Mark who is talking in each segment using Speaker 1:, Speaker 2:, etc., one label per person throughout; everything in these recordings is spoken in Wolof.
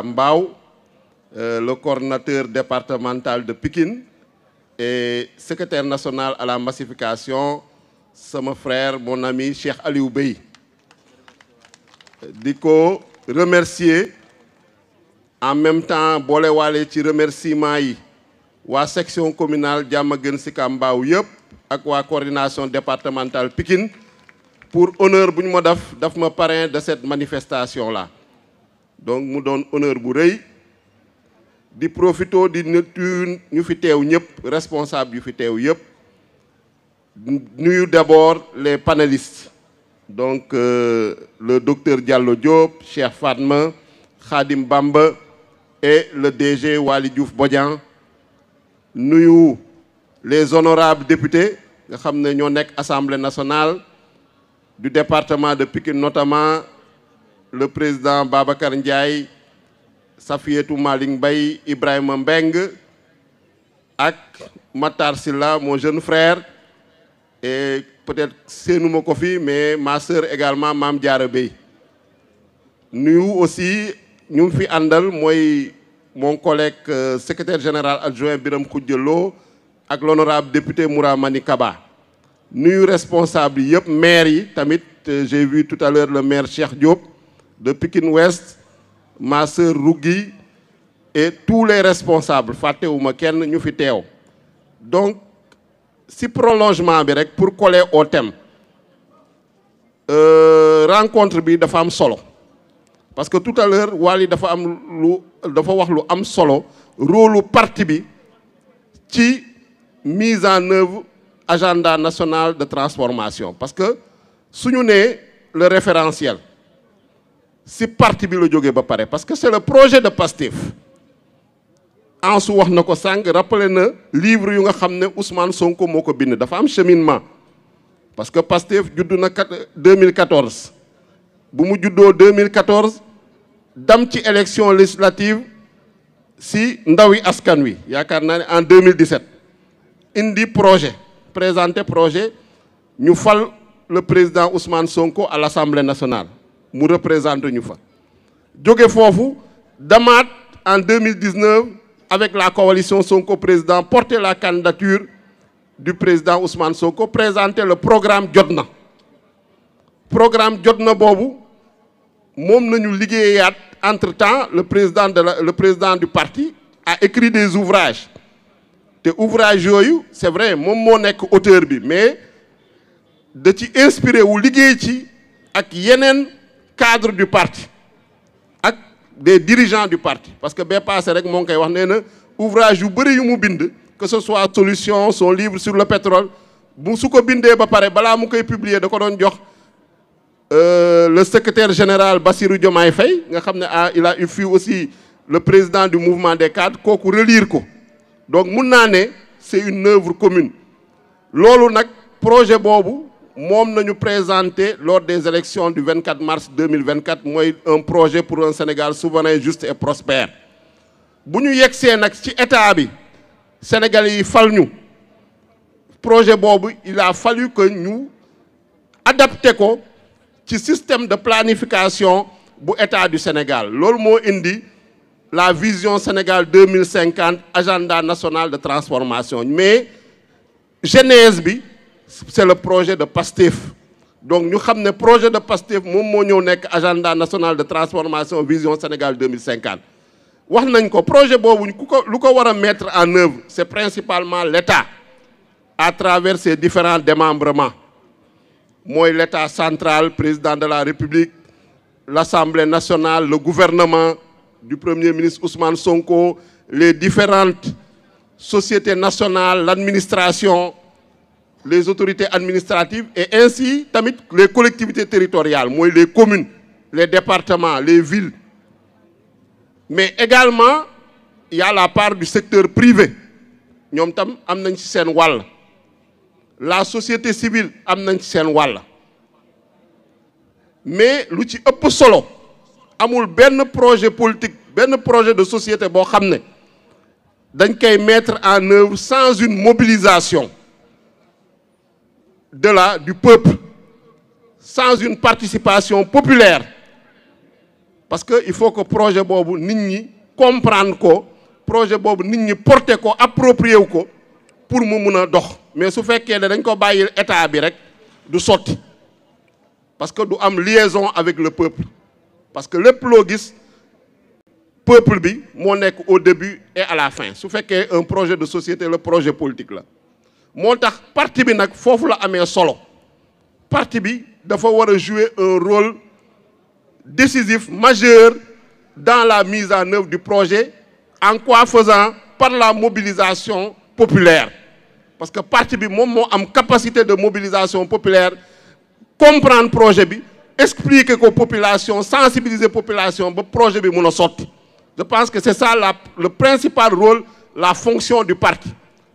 Speaker 1: Mbao, le coordinateur départemental de Pikine et secrétaire national à la massification, c'est mon frère, mon ami Cheikh Aliou Bey. di ko remercier en même temps boole waale ci remerciement yi waa section communale Diamaguène Sicap Mbao yëpp ak waa coordination départementale Pikine pour honneur bu ñu ma daf ma parrain de cette manifestation là. Donc mu doon honneur bu rëy di profito di nuyu ñu fi teew ñëpp responsable yu fi teew yëpp nuyu d'abord les panélistes donc le docteur Diallo Diop, Cheikh Fatma, Khadim Bamba et le DG Waly Diouf Bodian nuyu les honorables députés nga xam ne ñoo nekk Assemblée nationale du département de Pikine, notamment le président Babacar Ndiaye, Safiétou Malick Mbaye, Ibrahima Mbeng ak Matar Silla, mon jeune frère, et peut-être seenuma ko fi mais ma sœur également Mame Diarra Bey. Nuyu aussi ñu fi àndal mooy mon collègue secrétaire général adjoint Biram Khoudia Lo ak l'honorable député Mouramani Kaba. Nuyu responsable yëpp maire yi tamit, j'ai vu tout à l'heure le maire Cheikh Diop de Pikine Ouest, ma sœur Rougui et tous les responsables fàttewuma kenn ñu fi teew. Donc si prolongement bi rek pour coller au thème rencontre bi dafa am solo parce que tout à l'heure Waly dafa wax lu am solo rôle parti bi ci mise en œuvre agenda national de transformation parce que suñu nee le référentiel si parti bi la jógee ba pare parce que c'est le projet de Pastef Ansu wax na ko sànq rappelé na livre yu nga xam ne Ousmane Sonko moo ko bind dafa am cheminement parce que Pastef juddu na 2014 bu mu juddoo 2014 dam ci élection législative si ndawi askan wi yaakaar naa ne en 2017 indi présenté projet ñu fal le président Ousmane Sonko à l'Assemblée nationale mu représenté ñu fa jóge foofu damaat en 2019 avec la coalition Sonko président porter la candidature du président Ousmane Sonko, présenter le programme Jotna. Programme Jotna boobu moom nañu liggéeyaat entre-temps le président du parti a écrit des ouvrages te ouvrages yooyu c'est vrai moom moo nekk auteur bi mais da ci inspiré wu liggéey ci ak yeneen cadre du parti ak des dirigeants du parti parce que bee passé rek moo ngi koy wax nee na ouvrage yu bëri yu mu bind que ce soit solution son livre sur le pétrole bu su ko bindee ba pare balaa mu koy publier da ko doon jox le secrétaire général Bassirou Diomaye Faye nga xam ne il a eu aussi le président du mouvement des cadres kooku relire ko donc mun naa ne c'est une œuvre commune loolu nag projet boobu moom nañu présenté lors des élections du 24 mars 2024 mooy un projet pour un Sénégal souverain juste et prospère bu ñu yegsee nag ci état bi Sénégalais yi fal ñu projet boobu il a fallu que ñu adapté ko ci système de planification bu état du Sénégal loolu moo indi la vision Sénégal 2050 agenda national de transformation mais genèse bi c'est le projet de Pastef donc ñu xam ne projet de Pastef moom moo ñëw nekk agenda national de transformation vision Sénégal 2050 wax nañ ko projet boobu lu ko war a mettre en œuvre c'est principalement l'État à travers ses différents démembrements mooy l'État central président de la République l'Assemblée nationale le gouvernement du Premier ministre Ousmane Sonko les différentes sociétés nationales l'administration les autorités administratives et ainsi tamit les collectivités territoriales mooy les communes les départements les villes mais également il y a la part du secteur privé ñoom tam am nañ ci seen wàll la société civile am nañ ci seen wàll mais lu ci ëpp solo amul benn projet politique benn projet de société boo xam ne dañ koy mettre en œuvre sans une mobilisation du peuple sans une participation populaire parce que il faut que projet boobu nit ñi comprendre ko projet boobu nit ñi porter ko approprier wu ko pour mu mun a dox mais su fekkee ne dañ ko bàyyil état bi rek du sotti parce que du am liaison avec le peuple parce que lépp loo gis peuple bi moo nekk au début et à la fin su fekkee un projet de société le projet politique la moo tax parti bi nag foofu la amee solo parti bi dafa war a jouer un rôle décisif majeur dans la mise en œuvre du projet en quoi faisant par la mobilisation populaire parce que parti bi moom moo am capacité de mobilisation populaire comprendre projet bi expliquer ko population sensibiliser population ba projet bi mun a sotti je pense que c'est ça le principal rôle la fonction du parti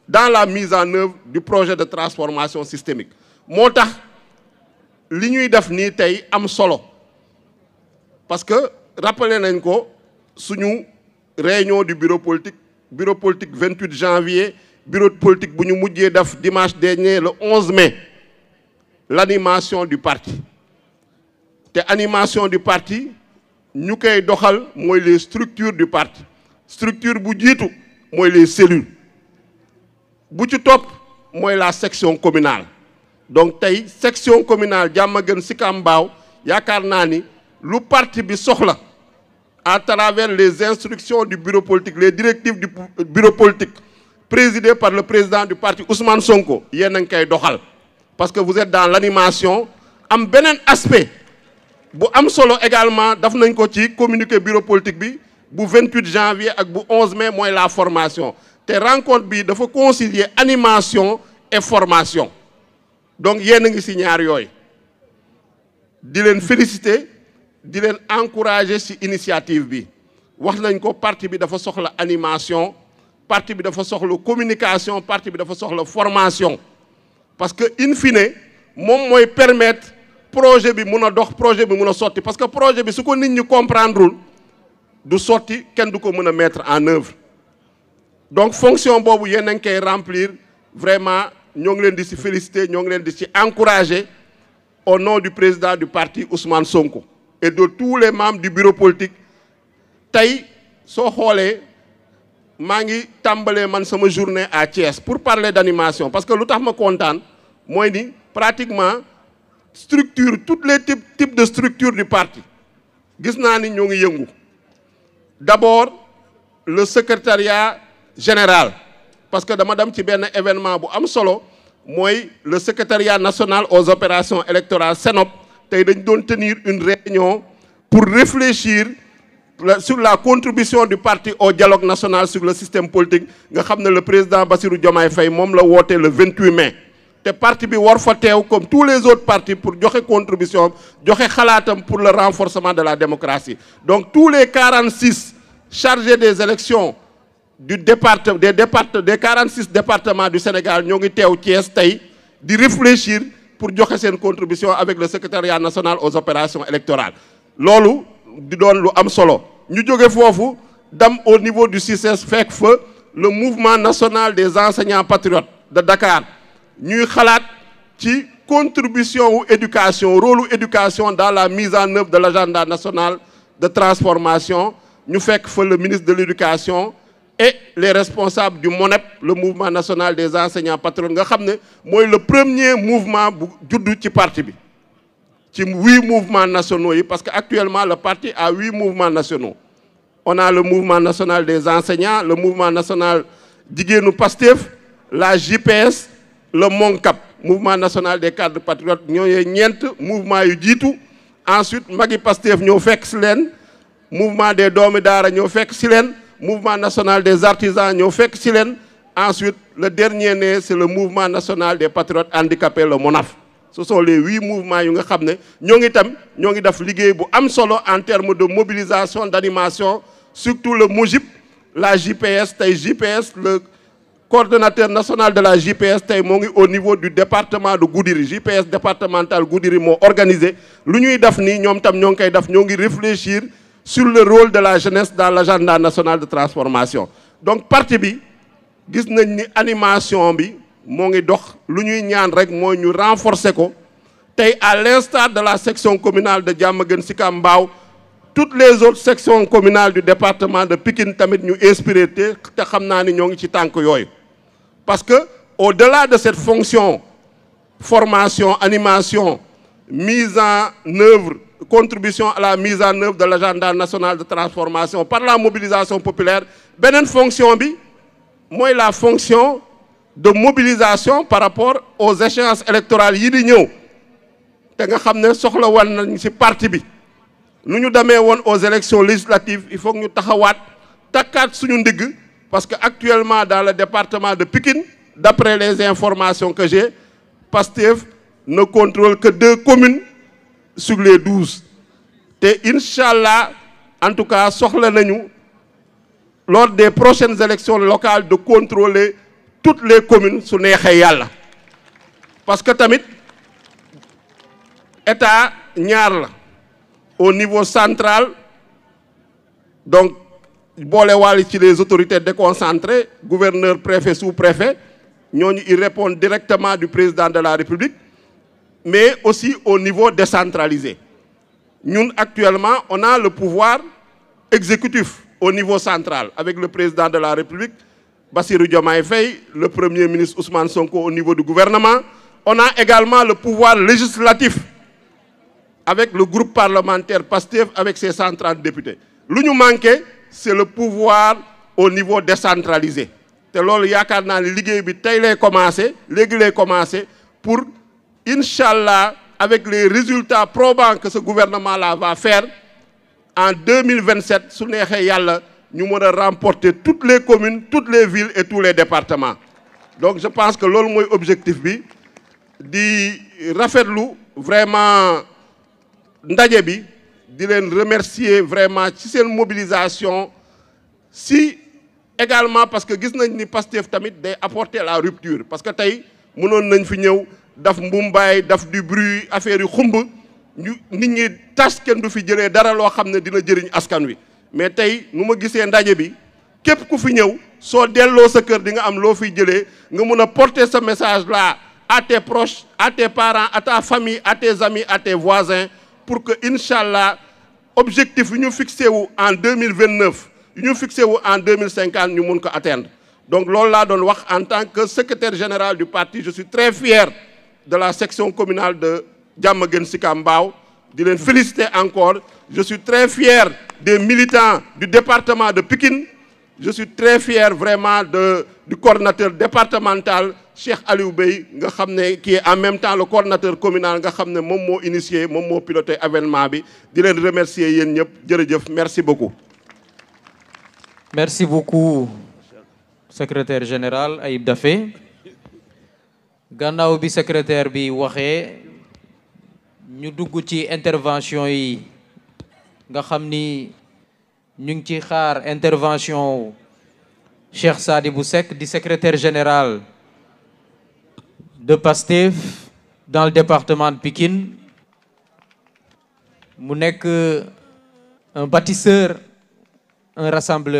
Speaker 1: dans la mise en œuvre du projet de transformation systémique moo tax li ñuy def nii tey am solo parce que rappelé nañ ko suñu réunion du bureau politique 28 janvier bureau politique bu ñu mujjee def dimanche dernier le 11 mai l'animation du parti te animation du parti ñu koy doxal mooy les structures du parti structure bu jiitu mooy les cellules bu ci topp mooy la section communale donc tey section communale Diamaguène Sicap Mbao yaakaar naa ni lu parti bi soxla à travers les instructions du bureau politique les directives du bureau politique présidé par le président du parti Ousmane Sonko yéen a ngi koy doxal parce que vous êtes dans l'animation am beneen aspect bu am solo également daf nañ ko ci communiqué bureau politique bi bu 28 janvier ak bu 11 mai mooy la formation te rencontre bi dafa concilier animation et formation donc yéen a ngi ci ñaar yooyu di leen féliciter di leen encourager ci initiative bi wax nañ ko parti bi dafa soxla animation parti bi dafa soxla communication parti bi dafa soxla formation parce que in fine moom mooy permettre projet bi mun a dox projet bi mun a sotti parce que projet bi su ko nit ñi comprendrewul du sotti kenn du ko mën a mettre en œuvre donc fonction boobu yéen a ngi koy remplir vraiment ñoo ngi leen di ci féliciter ñoo ngi leen di ci encourager au nom du président du parti Ousmane Sonko et de tous les membres du bureau politique tey soo xoolee maa ngi tàmbalee man sama journée à Thiès pour parler d'animation parce que lu tax ma kontaan mooy ni pratiquement structure tous les types de structures du parti gis naa ni ñoo ngi yëngu d'abord le secrétariat général parce que dama dem ci benn événement bu am solo mooy le secrétariat national aux opérations électorales SENOP tey dañ doon tenir une réunion pour réfléchir sur la contribution du parti au dialogue national sur le système politique nga xam ne le président Bassirou Diomaye Faye moom la woote le 28 mai te parti bi war fa teew comme tous les autres partis pour joxe contribution joxe xalaatam pour le renforcement de la démocratie donc tous les 46 chargés des élections des 46 départements du Sénégal ñoo ngi teew Thiès tey di réfléchir pour joxe seen contribution avec le secrétariat national aux opérations électorales loolu di doon lu am solo ñu jóge foofu dem au niveau du CICES fekk fa le mouvement national des enseignants patriotes de Dakar ñuy xalaat ci contribution wu éducation rôle u éducation dans la mise en œuvre de l'agenda national de transformation ñu fekk fa le ministre de l'éducation et les responsables du MONEP le mouvement national des enseignants patriotes nga xam ne mooy le premier mouvement bu juddu ci parti bi ci 8 mouvements nationaux yi parce que actuellement le parti a 8 mouvements nationaux on a le mouvement national des enseignants le mouvement national jigéenu Pastef la JPS le MONCAP mouvement national des cadres patriotes ñooy ñeent mouvement yu jiitu ensuite magi Pastef ñoo fekk si leen mouvement des doomi daara ñoo fekk si leen mouvement national des artisans ñoo fekk si leen ensuite le dernier né c'est le mouvement national des patriotes handicapés le MONAF ce sont les 8 mouvements yu nga xam ne ñoo ngi def liggéey bu am solo en termes de mobilisation d'animation surtout le MOJIP la JPS tey JPS le coordonnateur national de la JPS tey moo ngi au niveau du département de Goudiri JPS départemental Goudiri moo organisé lu ñuy def nii ñoom tam ñoo ngi koy def ñoo ngi réfléchir sur le rôle de la jeunesse dans l'agenda national de transformation donc parti bi gis nañ ni animation bi moo ngi dox lu ñuy ñaan rek mooy ñu renforcer ko tey à l'instar de la section communale de Diamaguène Sicap Mbao toutes les autres sections communales du département de Pikine tamit ñu inspiré te xam naa ni ñoo ngi ci tànk yooyu parce que au-delà de cette fonction formation animation mise en œuvre contribution à la mise en œuvre de l'agenda national de transformation par la mobilisation populaire beneen fonction bi mooy la fonction de mobilisation par rapport aux échéances électorales yi di ñëw te nga xam ne soxla wan nañ ci parti bi nu ñu demee woon aux élections législatives il faut que ñu taxawaat takkaat suñu ndigg parce que actuellement dans le département de Pikine d'après les informations que j'ai Pastef ne contrôle que 2 communes sur les 12 te Inch'Allah en tout cas soxla nañu lors des prochaines élections locales de contrôler toutes les communes su neexee yàlla parce que tamit état ñaar la au niveau central donc boole waale ci les autorités déconcentrées gouverneur préfet sous-préfet ñooñu ils répondent directement du président de la République mais aussi au niveau décentralisé ñun actuellement on a le pouvoir exécutif au niveau central avec le président de la République Bassirou Diomaye Faye, le premier ministre Ousmane Sonko au niveau du gouvernement. On a également le pouvoir législatif avec le groupe parlementaire PASTEF avec ses 130 députés. Lu ñu manqué c'est le pouvoir au niveau décentralisé te loolu yaakaar naa ni liggéey bi tey lay commencé léegi lay commencé pour Inch'Allah avec les résultats probants que ce gouvernement-là va faire en 2027 su neexee yàlla ñu mën a remporter toutes les communes toutes les villes et tous les départements donc je pense que loolu mooy objectif bi di rafetlu vraiment ndaje bi di leen remercier vraiment ci seen mobilisation si également parce que gis nañ ni Pastef tamit day apporter la rupture parce que tey mënoon nañ fi ñëw daf mbumbaay daf du bruit affaire yu xumb ñu nit ñi tas kenn du fi jëlee dara loo xam ne dina jëriñ askan wi mais tey nu ma gisee ndaje bi képp ku fi ñëw soo delloo sa kër di nga am loo fiy jëlee nga mun a porter ce message là à tes proches à tes parents à ta famille à tes amis à tes voisins pour que Inch'Allah objectif yu ñu fixé wu en 2029 yu ñu fixé wu en 2050 ñu mun ko atteindre donc loolu laa doon wax en tant que secrétaire général du parti je suis très fier de la section communale de Diamaguène Sicap Mbao di leen féliciter encore je suis très fier des militants du département de Pikine je suis très fier vraiment du coordinateur départemental Cheikh Aliou Bey nga xam ne qui est en même temps le coordinateur communal nga xam ne moom moo initié moom moo piloté événement bi di leen remercier yéen ñëpp jërëjëf merci beaucoup.
Speaker 2: Merci beaucoup secrétaire général Ayib Daffé gannaaw bi secrétaire bi waxee ñu dugg ci intervention yi nga xam ni ñu ngi ci xaar intervention Cheikh Sadibou Seck di secrétaire général de Pastef dans le département de Pikine mu nekk un bâtisseur un rassembleur